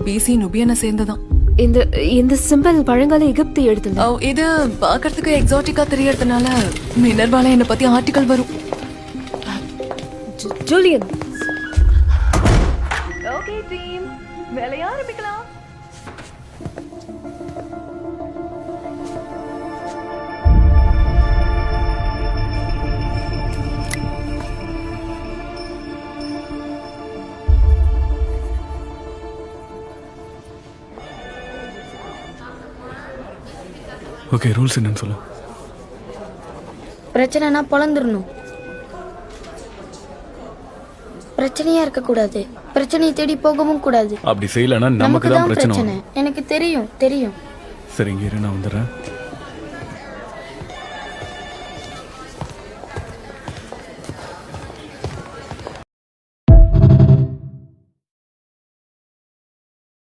PC நுபியனை சேர்ந்ததான். இந்த இந்த simple பழங்கால எகிப்து எழுத்துல. இது பாக்கிறதுக்கு எக்ஸாட்டிக்கா தெரியறதுனால மினர்வால என்ன பத்தி ஆர்டிகல் வரும். ஜூலியன். ஓகே டீம், வேலைய ஆரம்பிக்கலாம். ஓகே, ரூல்ஸ் என்னன்னு சொல்லு. பிரச்சனைனா பொழந்துடணும். பிரச்சனையா இருக்க கூடாது. பிரச்சனையை தேடி போகவும் கூடாது. அப்படி செய்யலன்னா நமக்கு தான் பிரச்சனை. எனக்கு தெரியும். சரி, இங்க இரு, நான் வந்துடுறேன்.